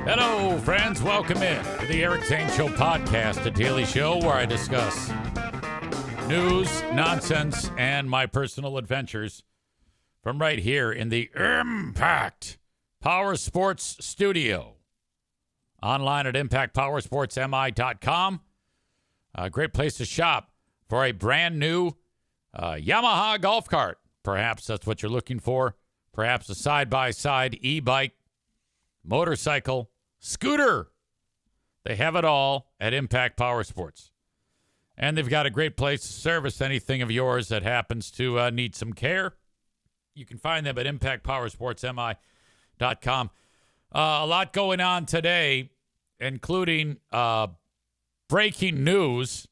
Hello, friends. Welcome in to the Eric Zane Show podcast, a daily show where I discuss news, nonsense, and my personal adventures from right here in the Impact Power Sports Studio. Online at impactpowersportsmi.com. A great place to shop for a brand new Yamaha golf cart. Perhaps that's what you're looking for. Perhaps a side-by-side e-bike, motorcycle, scooter. They have it all at Impact Power Sports. And they've got a great place to service anything of yours that happens to need some care. You can find them at impactpowersportsmi.com. A lot going on today, including breaking news.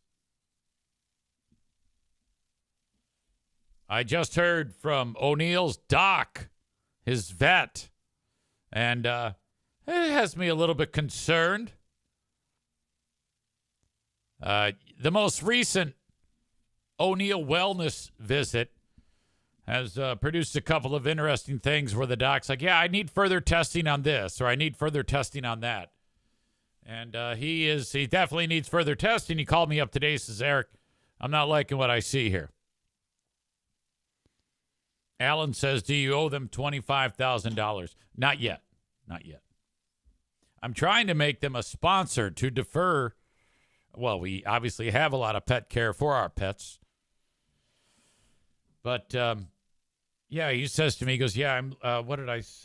I just heard from O'Neill's doc, his vet, and it has me a little bit concerned. The most recent O'Neill wellness visit has produced a couple of interesting things where the doc's like, yeah, I need further testing on this, or I need further testing on that. And he definitely needs further testing. He called me up today. He says, Eric, I'm not liking what I see here. Alan says, do you owe them $25,000? Not yet. Not yet. I'm trying to make them a sponsor to defer. Well, we obviously have a lot of pet care for our pets. But, yeah, he says to me, he goes, yeah,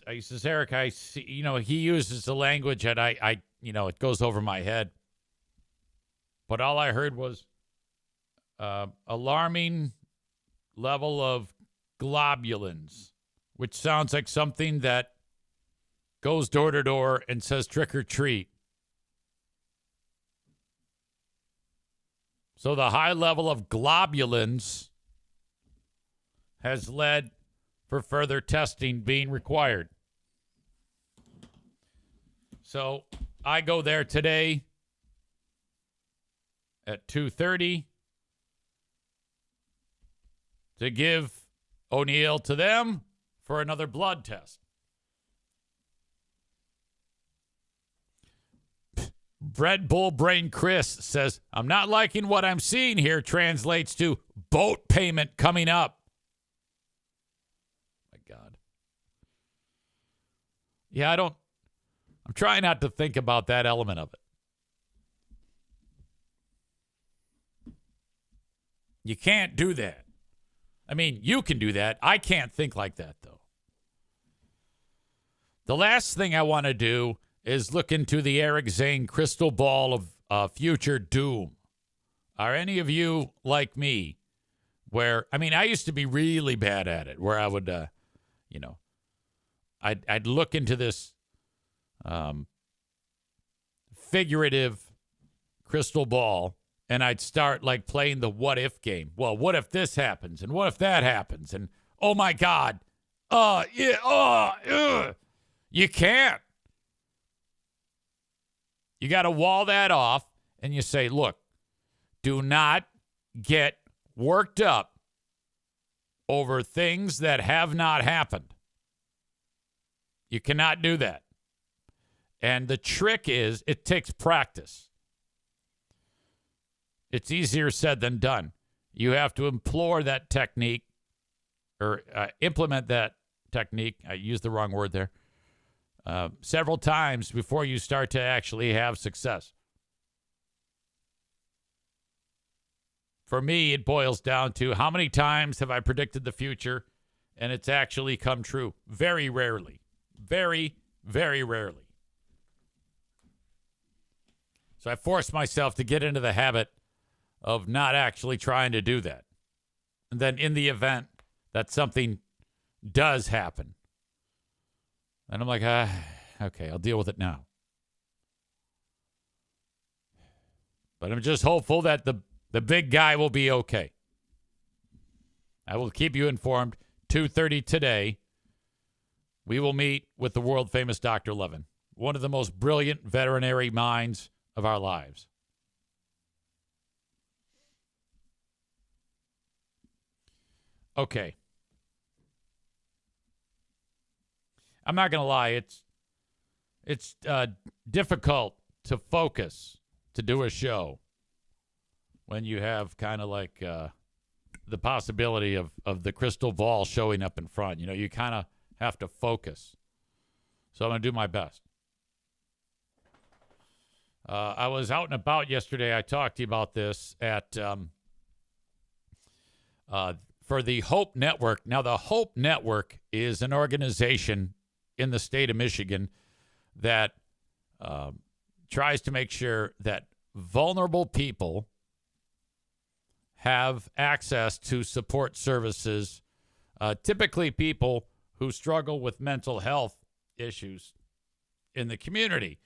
he says, Eric, I see, he uses the language that I it goes over my head. But all I heard was alarming level of globulins, which sounds like something that goes door to door and says trick or treat. So the high level of globulins has led for further testing being required. So I go there today at 2:30 to give O'Neill to them for another blood test. Bread Bull Brain Chris says, I'm not liking what I'm seeing here. Translates to boat payment coming up. My God. Yeah, I'm trying not to think about that element of it. You can't do that. I mean, you can do that. I can't think like that, though. The last thing I want to do is look into the Eric Zane crystal ball of future doom. Are any of you like me where, I used to be really bad at it, where I would, I'd look into this figurative crystal ball, and I'd start like playing the what if game. Well, what if this happens? And what if that happens? And oh my God. You can't. You got to wall that off and you say, look, do not get worked up over things that have not happened. You cannot do that. And the trick is it takes practice. It's easier said than done. You have to implore that technique or implement that technique. I used the wrong word there. Several times before you start to actually have success. For me, it boils down to how many times have I predicted the future and it's actually come true? Very rarely. Very, very rarely. So I forced myself to get into the habit of not actually trying to do that. And then in the event that something does happen, and I'm like, okay, I'll deal with it now. But I'm just hopeful that the big guy will be okay. I will keep you informed. 2:30 today, we will meet with the world-famous Dr. Levin, one of the most brilliant veterinary minds of our lives. Okay. I'm not going to lie. it's difficult to focus to do a show when you have kind of like the possibility of the crystal ball showing up in front. You know, you kind of have to focus. So I'm going to do my best. I was out and about yesterday. I talked to you about this at for the Hope Network. Now, the Hope Network is an organization in the state of Michigan that tries to make sure that vulnerable people have access to support services, typically people who struggle with mental health issues in the community.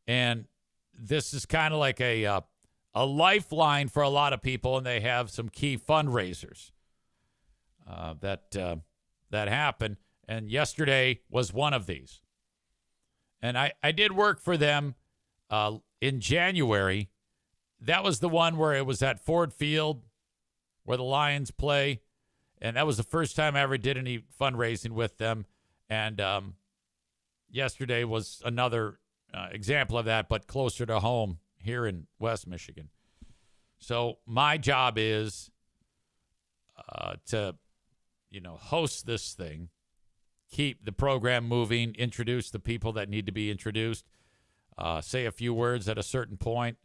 And this is kind of like a lifeline for a lot of people, and they have some key fundraisers that happen. And yesterday was one of these. And I did work for them in January. That was the one where it was at Ford Field where the Lions play. And that was the first time I ever did any fundraising with them. And yesterday was another example of that, but closer to home here in West Michigan. So my job is to, host this thing, keep the program moving, introduce the people that need to be introduced, say a few words at a certain point,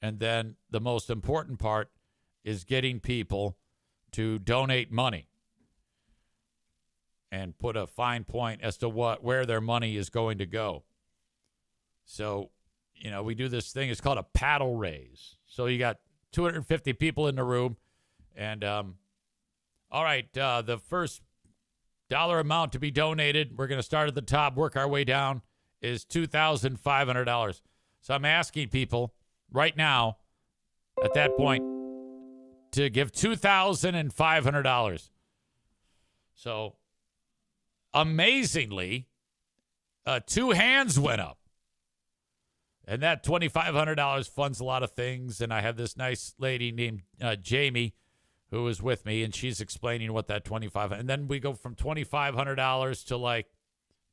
and then the most important part is getting people to donate money and put a fine point as to where their money is going to go. So, we do this thing. It's called a paddle raise. So you got 250 people in the room, and all right, the first dollar amount to be donated, we're going to start at the top, work our way down, is $2,500. So I'm asking people right now at that point to give $2,500. So amazingly, 2 hands went up. And that $2,500 funds a lot of things. And I have this nice lady named Jamie who is with me, and she's explaining what that $2,500. And then we go from $2,500 to like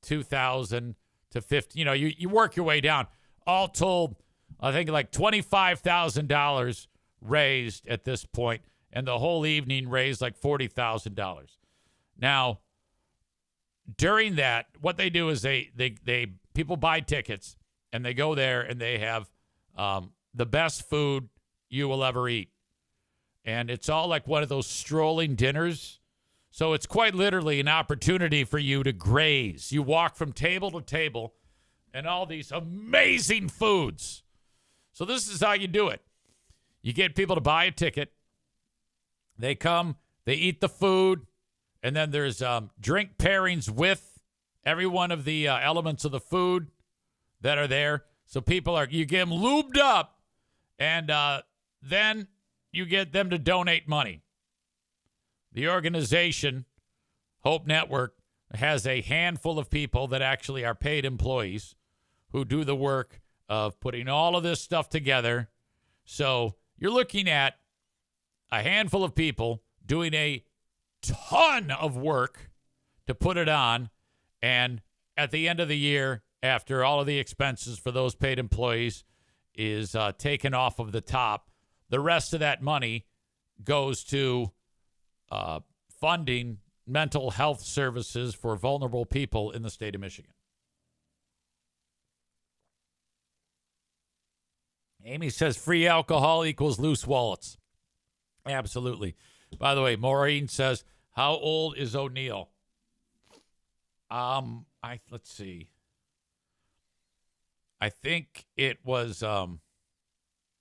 $2,000 to $50,000. You work your way down. All told, I think like $25,000 raised at this point, and the whole evening raised like $40,000. Now, during that, what they do is they people buy tickets, and they go there and they have the best food you will ever eat. And it's all like one of those strolling dinners. So it's quite literally an opportunity for you to graze. You walk from table to table and all these amazing foods. So this is how you do it. You get people to buy a ticket. They come, they eat the food, and then there's drink pairings with every one of the elements of the food that are there. So you get them lubed up, and then you get them to donate money. The organization, Hope Network, has a handful of people that actually are paid employees who do the work of putting all of this stuff together. So you're looking at a handful of people doing a ton of work to put it on. And at the end of the year, after all of the expenses for those paid employees is taken off of the top, the rest of that money goes to funding mental health services for vulnerable people in the state of Michigan. Amy says free alcohol equals loose wallets. Absolutely. By the way, Maureen says, how old is O'Neill? Let's see. I think it was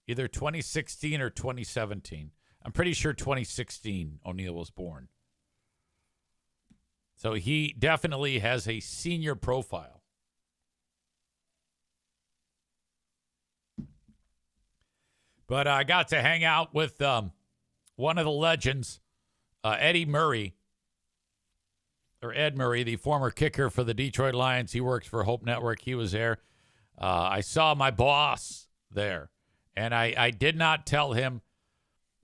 either 2016 or 2017. I'm pretty sure 2016 O'Neill was born. So he definitely has a senior profile. But I got to hang out with one of the legends, Ed Murray, the former kicker for the Detroit Lions. He works for Hope Network. He was there. I saw my boss there, and I did not tell him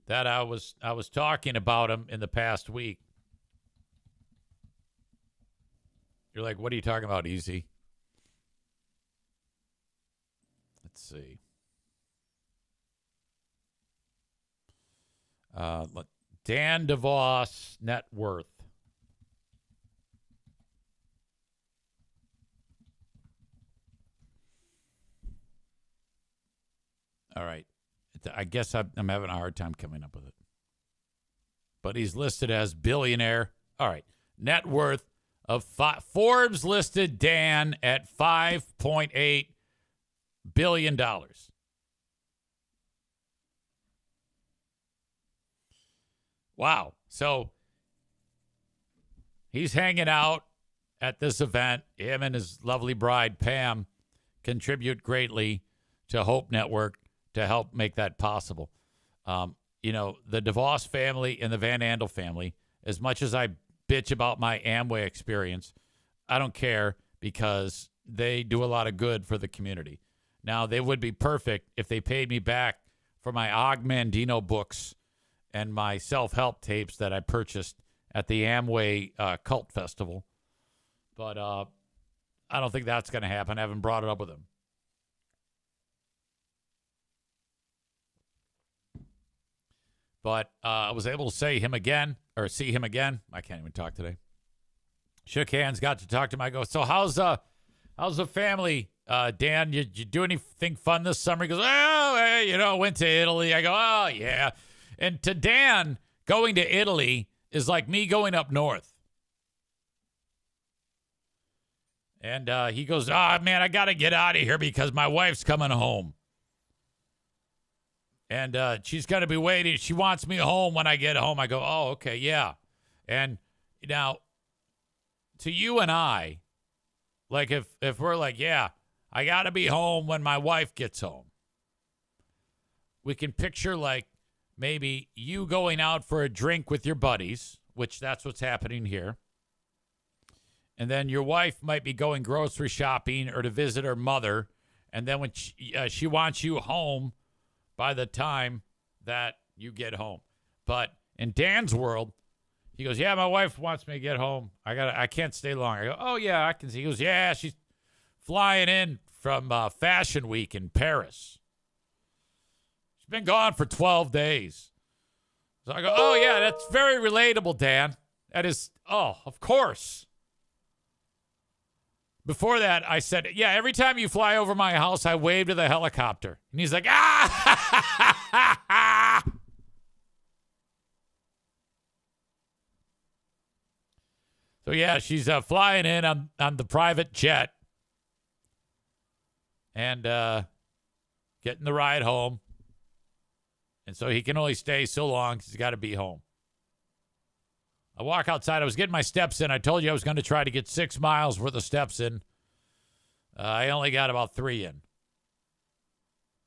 that I was talking about him in the past week. You're like, what are you talking about, Easy? Let's see. Dan DeVos net worth. All right. I guess I'm having a hard time coming up with it. But he's listed as billionaire. All right. Net worth of Forbes listed Dan at $5.8 billion. Wow. So he's hanging out at this event. Him and his lovely bride, Pam, contribute greatly to Hope Network to help make that possible. The DeVos family and the Van Andel family, as much as I bitch about my Amway experience, I don't care because they do a lot of good for the community. Now, they would be perfect if they paid me back for my Og Mandino books and my self-help tapes that I purchased at the Amway Cult Festival. But I don't think that's going to happen. I haven't brought it up with them. But I was able to see him again. I can't even talk today. Shook hands, got to talk to him. I go, so how's the family, Dan? Did you do anything fun this summer? He goes, went to Italy. I go, oh, yeah. And to Dan, going to Italy is like me going up north. And he goes, man, I got to get out of here because my wife's coming home. And she's going to be waiting. She wants me home when I get home. I go, oh, okay, yeah. And now, to you and I, like if we're like, yeah, I got to be home when my wife gets home. We can picture like maybe you going out for a drink with your buddies, which that's what's happening here. And then your wife might be going grocery shopping or to visit her mother. And then when she wants you home by the time that you get home. But in Dan's world, he goes, yeah, my wife wants me to get home. I can't stay long. I go, oh, yeah, I can see. He goes, yeah, she's flying in from Fashion Week in Paris. She's been gone for 12 days. So I go, oh, yeah, that's very relatable, Dan. That is, oh, of course. Before that, I said, yeah, every time you fly over my house, I wave to the helicopter. And he's like, ah! So, yeah, she's flying in on the private jet and getting the ride home. And so he can only stay so long because he's got to be home. I walk outside. I was getting my steps in. I told you I was going to try to get 6 miles worth of steps in. I only got about 3 in.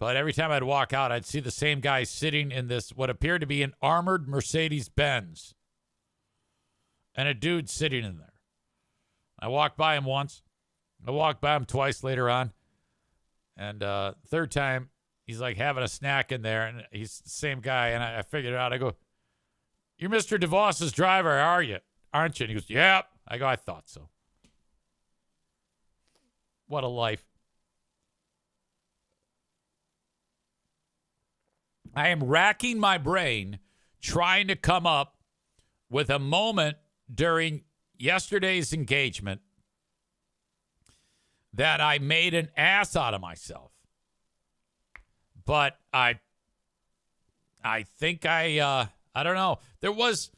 But every time I'd walk out, I'd see the same guy sitting in this, what appeared to be an armored Mercedes-Benz. And a dude sitting in there. I walked by him once. I walked by him twice later on. And third time, he's like having a snack in there. And he's the same guy. And I figured it out. I go, you're Mr. DeVos's driver, aren't you? And he goes, yep. I go, I thought so. What a life. I am racking my brain trying to come up with a moment during yesterday's engagement that I made an ass out of myself. But I think I don't know. There was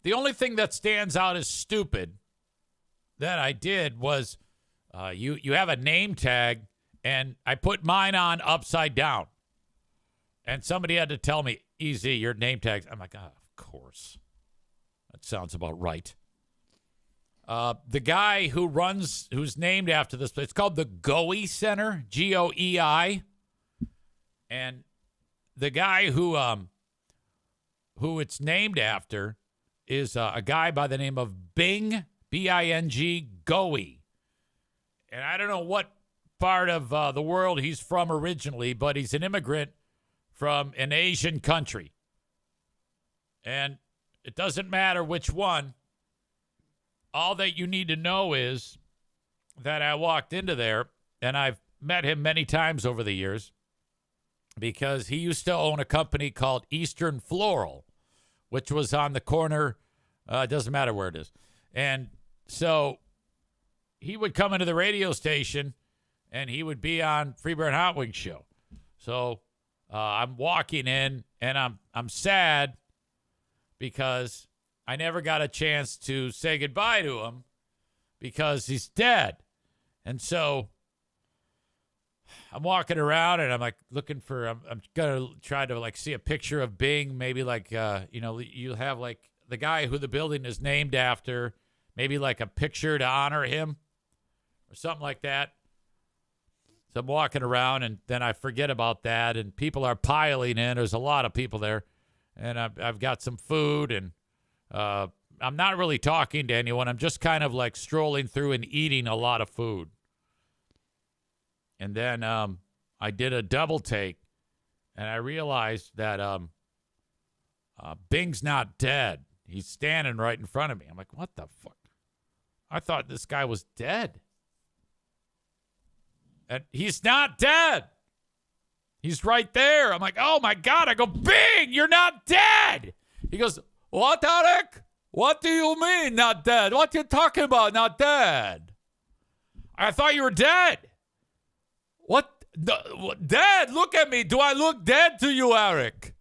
the only thing that stands out as stupid that I did was you have a name tag, and I put mine on upside down. And somebody had to tell me, easy, your name tags. I'm like, of course. That sounds about right. The guy who's named after this place, it's called the Goei Center, Goei. And the guy who it's named after is a guy by the name of Bing, B-I-N-G, Goei. And I don't know what part of the world he's from originally, but he's an immigrant from an Asian country. And it doesn't matter which one. All that you need to know is that I walked into there, and I've met him many times over the years because he used to own a company called Eastern Floral, which was on the corner. It doesn't matter where it is. And so he would come into the radio station and he would be on Freeburg Hot Wings show. So I'm walking in and I'm sad because I never got a chance to say goodbye to him because he's dead. And so I'm walking around and I'm like looking for, I'm going to try to like see a picture of Bing, maybe like, you have like the guy who the building is named after, maybe like a picture to honor him or something like that. So I'm walking around and then I forget about that and people are piling in. There's a lot of people there and I've got some food and I'm not really talking to anyone. I'm just kind of like strolling through and eating a lot of food. And then I did a double take, and I realized that Bing's not dead. He's standing right in front of me. I'm like, what the fuck? I thought this guy was dead. And he's not dead. He's right there. I'm like, oh, my God. I go, Bing, you're not dead. He goes, what, Eric? What do you mean not dead? What you talking about not dead? I thought you were dead. What? Dead? Look at me. Do I look dead to you, Eric?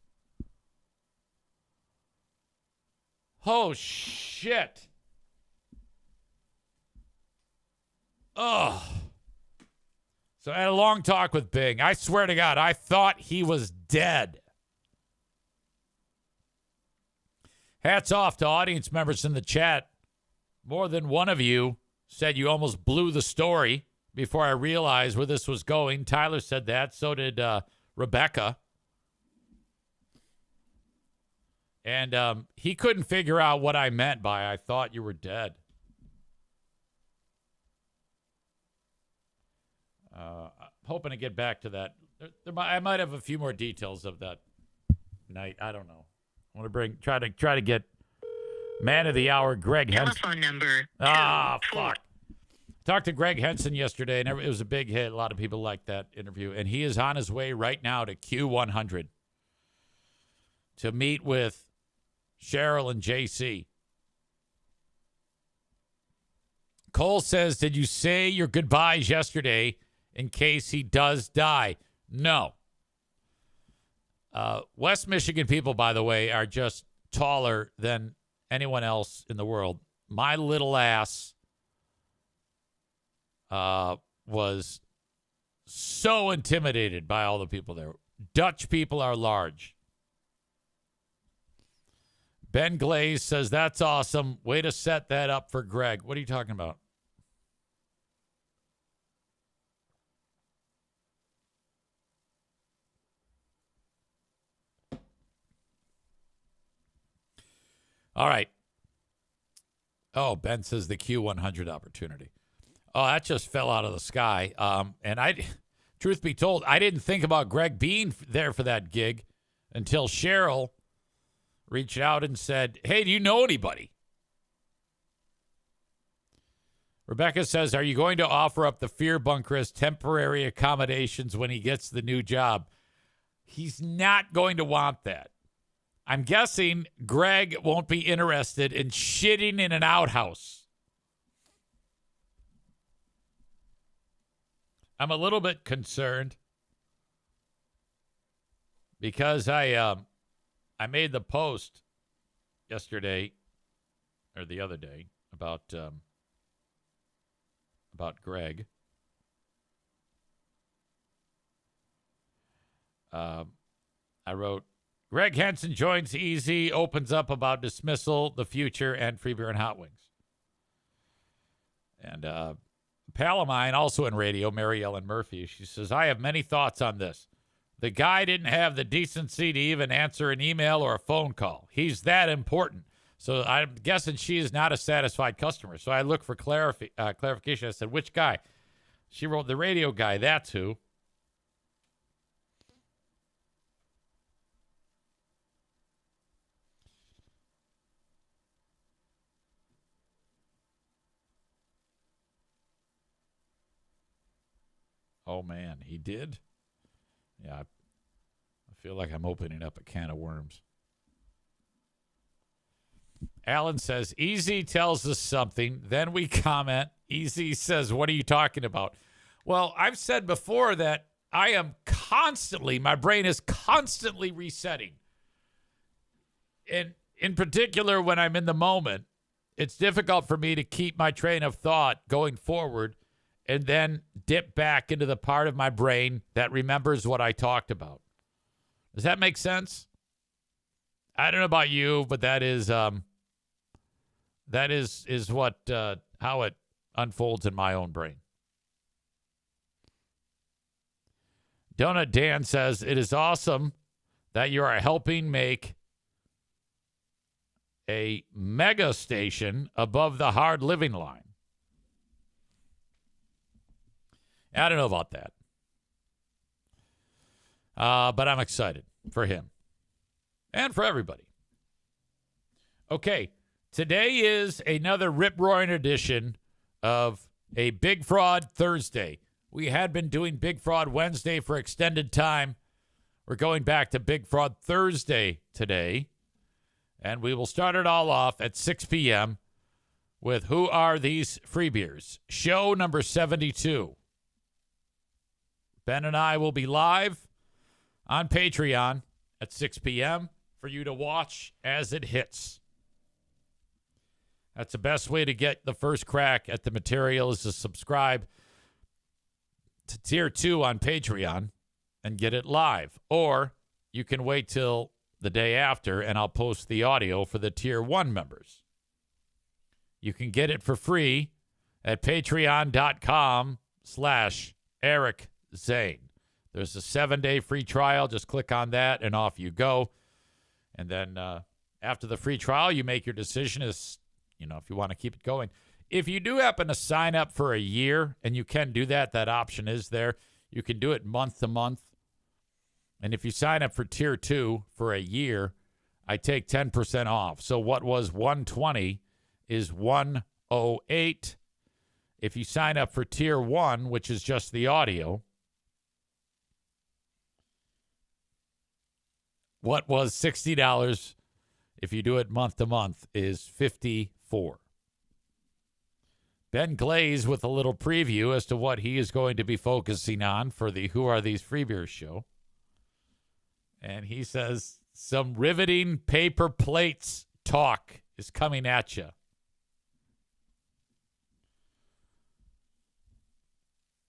Oh, shit. Oh. So I had a long talk with Bing. I swear to God, I thought he was dead. Hats off to audience members in the chat. More than one of you said you almost blew the story before I realized where this was going. Tyler said that. So did Rebecca. And he couldn't figure out what I meant by I thought you were dead. I'm hoping to get back to that. I might have a few more details of that night. I don't know. I want to try to get man of the hour, Greg Henson. Telephone number. Fuck. Talked to Greg Henson yesterday, and it was a big hit. A lot of people liked that interview. And he is on his way right now to Q100 to meet with Cheryl and JC. Cole says, did you say your goodbyes yesterday in case he does die? No. West Michigan people, by the way, are just taller than anyone else in the world. My little ass was so intimidated by all the people there. Dutch people are large. Ben Glaze says, that's awesome. Way to set that up for Greg. What are you talking about? All right. Oh, Ben says the Q100 opportunity. Oh, that just fell out of the sky. And truth be told, I didn't think about Greg being there for that gig until Cheryl reached out and said, hey, do you know anybody? Rebecca says, are you going to offer up the fear bunker as temporary accommodations when he gets the new job? He's not going to want that. I'm guessing Greg won't be interested in shitting in an outhouse. I'm a little bit concerned because I made the post yesterday or the other day about Greg. I wrote, Greg Henson joins Easy, opens up about dismissal, the future, and free beer and hot wings. And a pal of mine, also in radio, Mary Ellen Murphy, she says, I have many thoughts on this. The guy didn't have the decency to even answer an email or a phone call. He's that important. So I'm guessing she is not a satisfied customer. So I looked for clarification. I said, which guy? She wrote, the radio guy. That's who. Oh, man, he did? Yeah, I feel like I'm opening up a can of worms. Alan says, Easy tells us something. Then we comment. Easy says, what are you talking about? Well, I've said before that I am constantly, my brain is constantly resetting. And in particular, when I'm in the moment, it's difficult for me to keep my train of thought going forward and then dip back into the part of my brain that remembers what I talked about. Does that make sense? I don't know about you, but that is what how it unfolds in my own brain. Donut Dan says, it is awesome that you are helping make a mega station above the hard living line. I don't know about that. But I'm excited for him and for everybody. Okay, today is another rip-roaring edition of a Big Fraud Thursday. We had been doing Big Fraud Wednesday for extended time. We're going back to Big Fraud Thursday today. And we will start it all off at 6 p.m. with Who Are These Free Beers? Show number 72. Ben and I will be live on Patreon at 6 p.m. for you to watch as it hits. That's the best way to get the first crack at the material is to subscribe to Tier 2 on Patreon and get it live. Or you can wait till the day after, and I'll post the audio for the Tier 1 members. You can get it for free at patreon.com/Eric Zane. There's a 7-day free trial. Just click on that, and off you go. And then after the free trial, you make your decision as, if you want to keep it going. If you do happen to sign up for a year, and you can do that, that option is there. You can do it month to month. And if you sign up for Tier 2 for a year, I take 10% off. So what was $120 is $108. If you sign up for Tier 1, which is just the audio, what was $60, if you do it month to month, is $54. Ben Glaze with a little preview as to what he is going to be focusing on for the Who Are These Free Beers show. And he says some riveting paper plates talk is coming at you.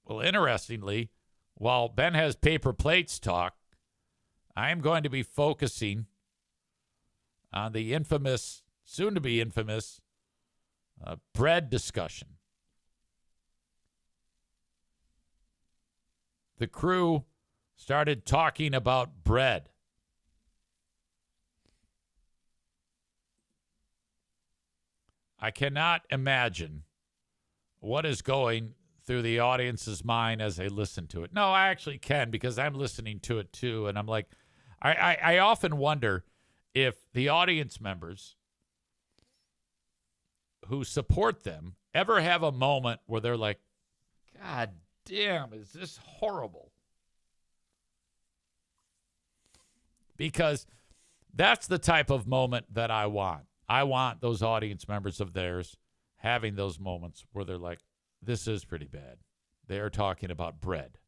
Well, interestingly, while Ben has paper plates talk, I am going to be focusing on the infamous, soon-to-be infamous, bread discussion. The crew started talking about bread. I cannot imagine what is going through the audience's mind as they listen to it. No, I actually can, because I'm listening to it too, and I'm like, I often wonder if the audience members who support them ever have a moment where they're like, God damn, is this horrible? Because that's the type of moment that I want. I want those audience members of theirs having those moments where they're like, this is pretty bad. They're talking about bread.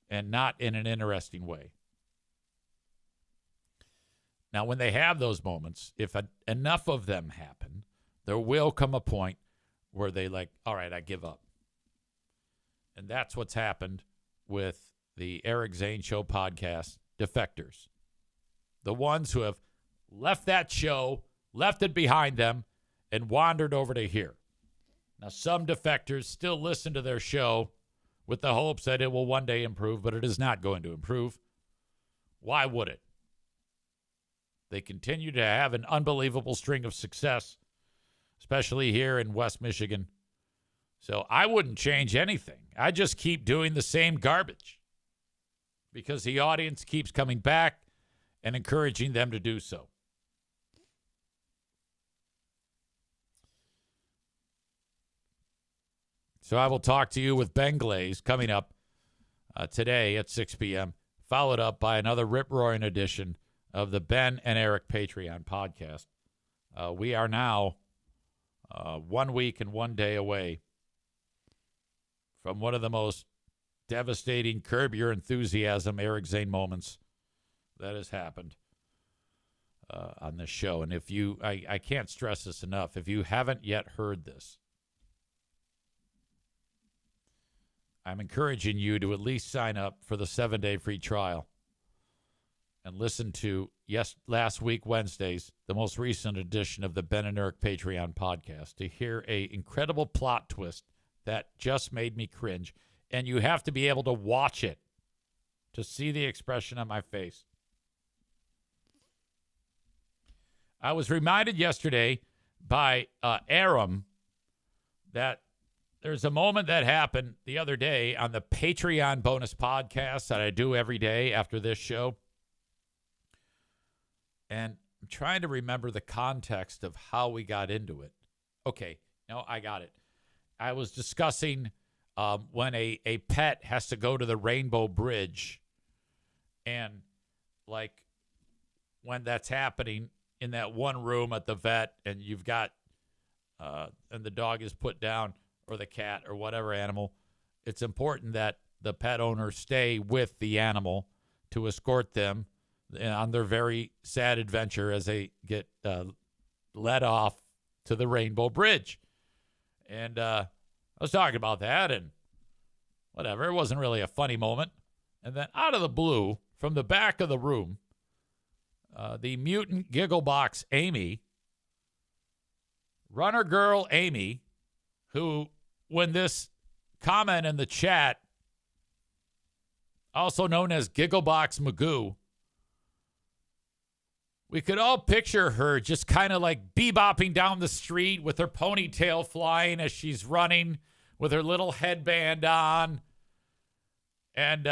And not in an interesting way. Now, when they have those moments, if enough of them happen, there will come a point where they like, all right, I give up. And that's what's happened with the Eric Zane Show podcast defectors. The ones who have left that show, left it behind them, and wandered over to here. Now, some defectors still listen to their show with the hopes that it will one day improve, but it is not going to improve. Why would it? They continue to have an unbelievable string of success, especially here in West Michigan. So I wouldn't change anything. I just keep doing the same garbage because the audience keeps coming back and encouraging them to do so. So I will talk to you with Ben Glaze coming up today at 6 p.m., followed up by another rip-roaring edition of the Ben and Eric Patreon podcast. We are now 1 week and 1 day away from one of the most devastating Curb Your Enthusiasm Eric Zane moments that has happened on this show. And if you, I can't stress this enough, if you haven't yet heard this, I'm encouraging you to at least sign up for the 7-day free trial and listen to last week, Wednesday's, the most recent edition of the Ben and Eric Patreon podcast to hear a incredible plot twist that just made me cringe. And you have to be able to watch it to see the expression on my face. I was reminded yesterday by Aram that there's a moment that happened the other day on the Patreon bonus podcast that I do every day after this show. And I'm trying to remember the context of how we got into it. Okay, no, I got it. I was discussing when a pet has to go to the Rainbow Bridge. And, like, when that's happening in that one room at the vet and you've got, and the dog is put down, or the cat or whatever animal, it's important that the pet owner stay with the animal to escort them on their very sad adventure as they get led off to the Rainbow Bridge. And I was talking about that and whatever. It wasn't really a funny moment. And then out of the blue, from the back of the room, the mutant gigglebox Amy, runner girl Amy, who, when this comment in the chat, also known as Gigglebox Magoo, we could all picture her just kind of like bebopping down the street with her ponytail flying as she's running with her little headband on and,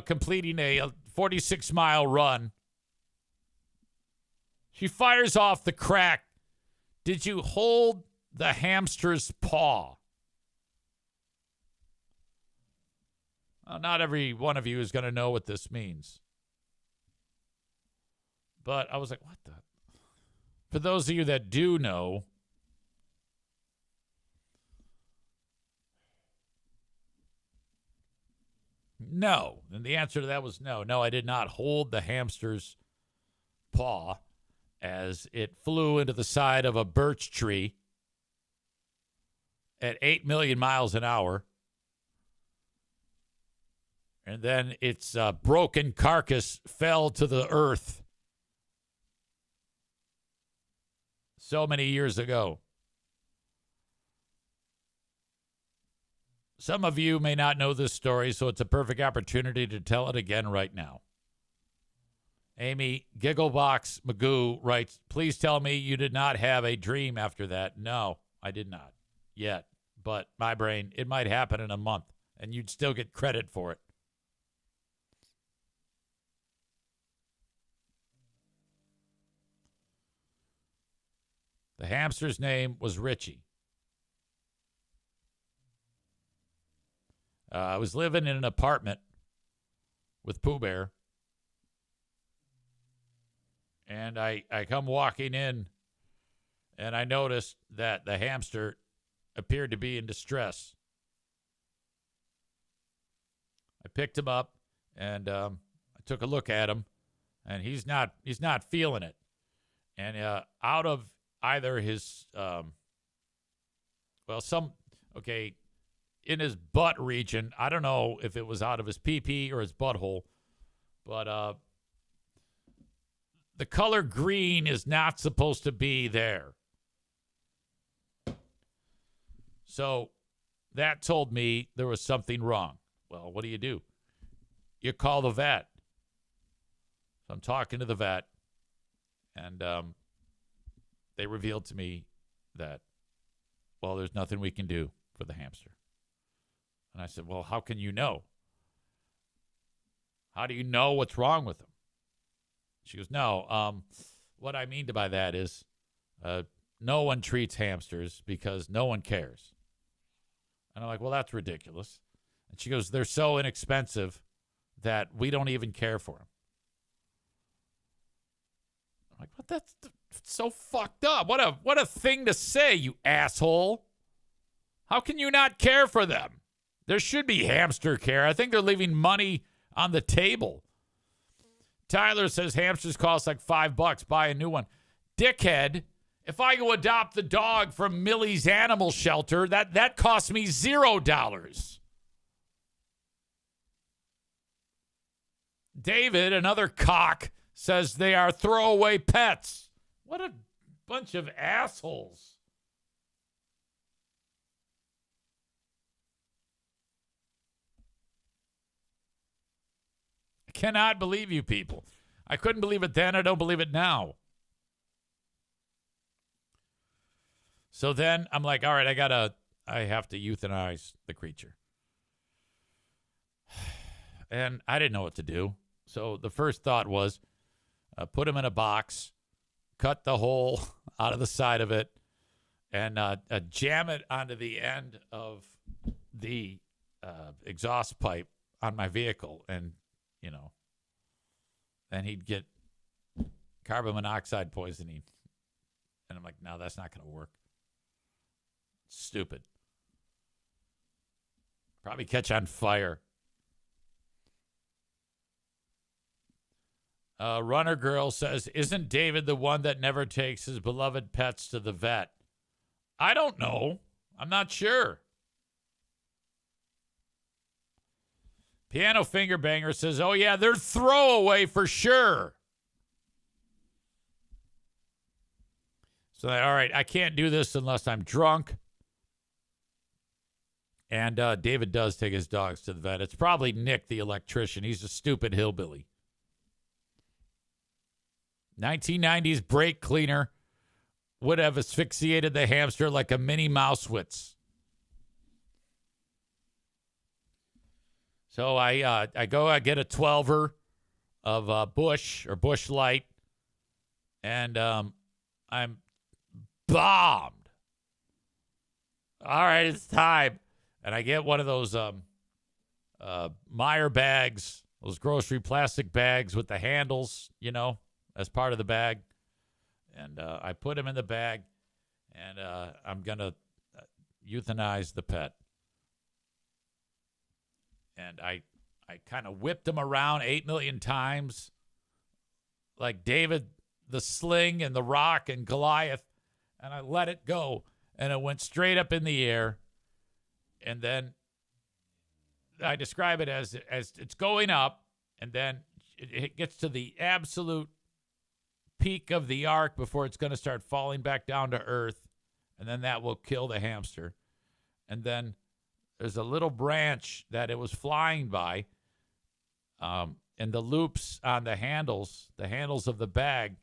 completing a 46-mile run. She fires off the crack. Did you hold the hamster's paw? Well, not every one of you is going to know what this means. But I was like, what the? For those of you that do know, no. And the answer to that was no. No, I did not hold the hamster's paw as it flew into the side of a birch tree at 8 million miles an hour. And then its broken carcass fell to the earth so many years ago. Some of you may not know this story, so it's a perfect opportunity to tell it again right now. Amy Gigglebox Magoo writes, please tell me you did not have a dream after that. No, I did not yet. But my brain, it might happen in a month, and you'd still get credit for it. The hamster's name was Richie. I was living in an apartment with Pooh Bear. And I come walking in, and I noticed that the hamster appeared to be in distress. I picked him up, and I took a look at him, and he's not feeling it. And out of either his, in his butt region, I don't know if it was out of his pee-pee or his butthole, but the color green is not supposed to be there. So that told me there was something wrong. Well, what do? You call the vet. So I'm talking to the vet, and they revealed to me that, well, there's nothing we can do for the hamster. And I said, well, how can you know? How do you know what's wrong with him? She goes, no, what I mean by that is no one treats hamsters because no one cares. And I'm like, well, that's ridiculous. And she goes, they're so inexpensive that we don't even care for them. I'm like, what? That's so fucked up. What a thing to say, you asshole. How can you not care for them? There should be hamster care. I think they're leaving money on the table. Tyler says hamsters cost like $5. Buy a new one. Dickhead, if I go adopt the dog from Millie's Animal Shelter, that costs me $0. David, another cock, says they are throwaway pets. What a bunch of assholes. I cannot believe you people. I couldn't believe it then. I don't believe it now. So then I'm like, all right, I have to euthanize the creature. And I didn't know what to do. So the first thought was put him in a box, cut the hole out of the side of it, and jam it onto the end of the exhaust pipe on my vehicle. And, then he'd get carbon monoxide poisoning. And I'm like, no, that's not going to work. Stupid. Probably catch on fire. Runner Girl says, isn't David the one that never takes his beloved pets to the vet? I don't know. I'm not sure. Piano Finger Banger says, oh, yeah, they're throwaway for sure. So, all right, I can't do this unless I'm drunk. And David does take his dogs to the vet. It's probably Nick, the electrician. He's a stupid hillbilly. 1990s brake cleaner would have asphyxiated the hamster like a mini Mausewitz. So I get a 12er of Bush or Bush Light, and I'm bombed. All right, it's time. And I get one of those Meyer bags, those grocery plastic bags with the handles, as part of the bag. And I put him in the bag, and I'm going to euthanize the pet. And I kind of whipped him around 8 million times, like David, the Sling, and the Rock, and Goliath. And I let it go, and it went straight up in the air. And then I describe it as it's going up, and then it gets to the absolute peak of the arc before it's going to start falling back down to earth, and then that will kill the hamster. And then there's a little branch that it was flying by, and the loops on the handles of the bag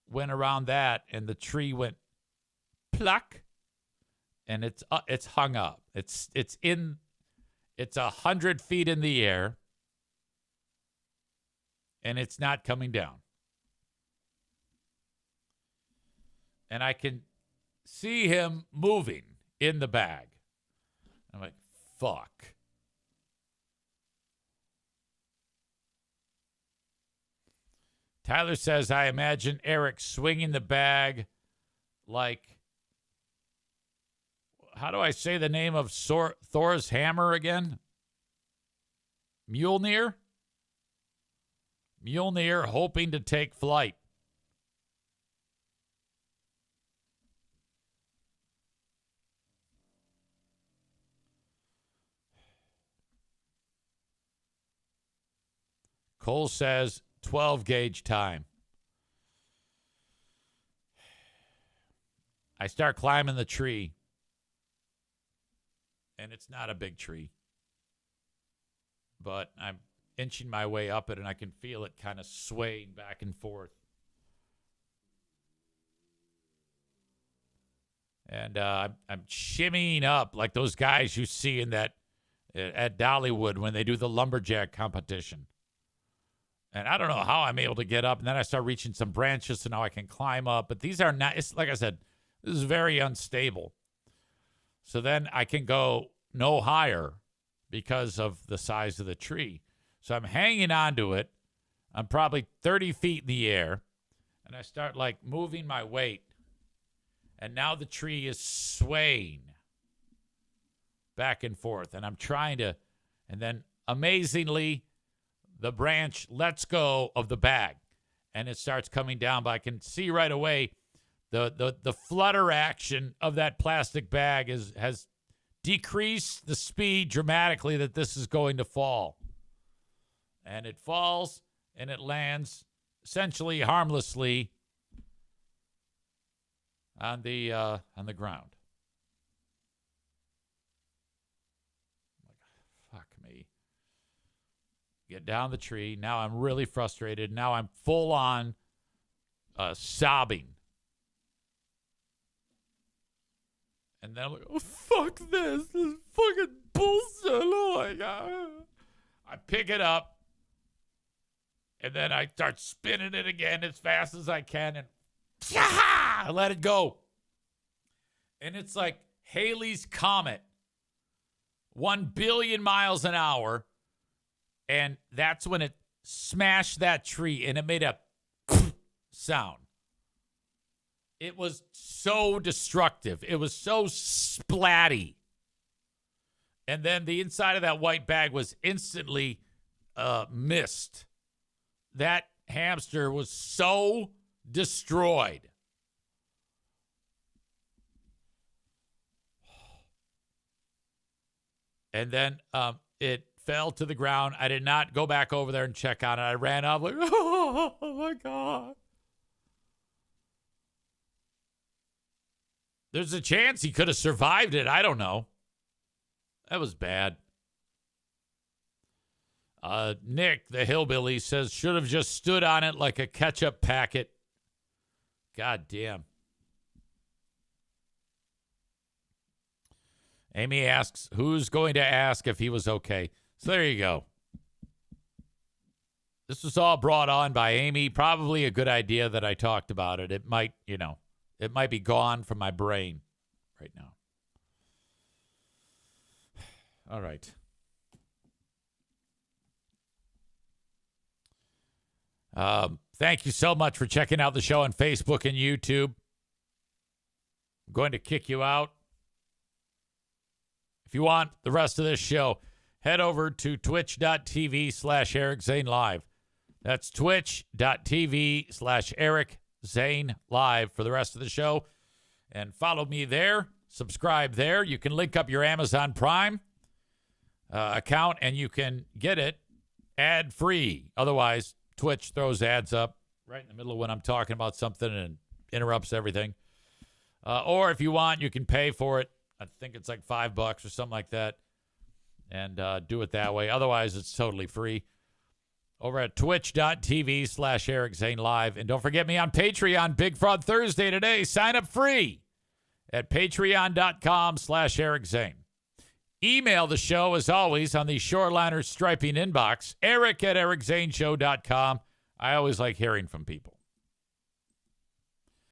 went around that, and the tree went pluck, and it's hung up. It's 100 feet in the air, and it's not coming down. And I can see him moving in the bag. I'm like, fuck. Tyler says, I imagine Eric swinging the bag like, how do I say the name of Thor's hammer again? Mjolnir? Mjolnir hoping to take flight. Cole says 12 gauge time. I start climbing the tree, and it's not a big tree, but I'm inching my way up it, and I can feel it kind of swaying back and forth. And I'm shimmying up like those guys you see in that at Dollywood when they do the lumberjack competition. And I don't know how I'm able to get up. And then I start reaching some branches, so now I can climb up. But these are not, it's like I said, this is very unstable. So then I can go no higher because of the size of the tree. So I'm hanging onto it. I'm probably 30 feet in the air. And I start like moving my weight. And now the tree is swaying back and forth. And I'm trying to, and then amazingly, the branch lets go of the bag. And it starts coming down. But I can see right away the flutter action of that plastic bag has decreased the speed dramatically that this is going to fall. And it falls and it lands essentially harmlessly on the ground. Fuck me. Get down the tree. Now I'm really frustrated. Now I'm full on sobbing. And then I'm like, oh, fuck this. This is fucking bullshit. Oh, my God. I pick it up. And then I start spinning it again as fast as I can. And I let it go. And it's like Halley's Comet. 1 billion miles an hour. And that's when it smashed that tree. And it made a sound. It was so destructive. It was so splatty. And then the inside of that white bag was instantly missed. That hamster was so destroyed. And then it fell to the ground. I did not go back over there and check on it. I ran up like, oh my God. There's a chance he could have survived it. I don't know. That was bad. Nick, the hillbilly, says, should have just stood on it like a ketchup packet. God damn. Amy asks, who's going to ask if he was okay? So there you go. This was all brought on by Amy. Probably a good idea that I talked about it. It might, it might be gone from my brain right now. All right. Thank you so much for checking out the show on Facebook and YouTube. I'm going to kick you out. If you want the rest of this show, head over to twitch.tv/Eric Zane Live. That's twitch.tv/Eric Zane Live for the rest of the show. And follow me there. Subscribe there. You can link up your Amazon Prime account, and you can get it ad-free. Otherwise, Twitch throws ads up right in the middle of when I'm talking about something and interrupts everything. Or if you want, you can pay for it. I think it's like $5 or something like that. And do it that way. Otherwise, it's totally free. Over at twitch.tv/Eric Zane Live. And don't forget me on Patreon. Big Fraud Thursday today. Sign up free at patreon.com/Eric Zane. Email the show, as always, on the Shoreliner Striping inbox, eric@ericzaneshow.com. I always like hearing from people.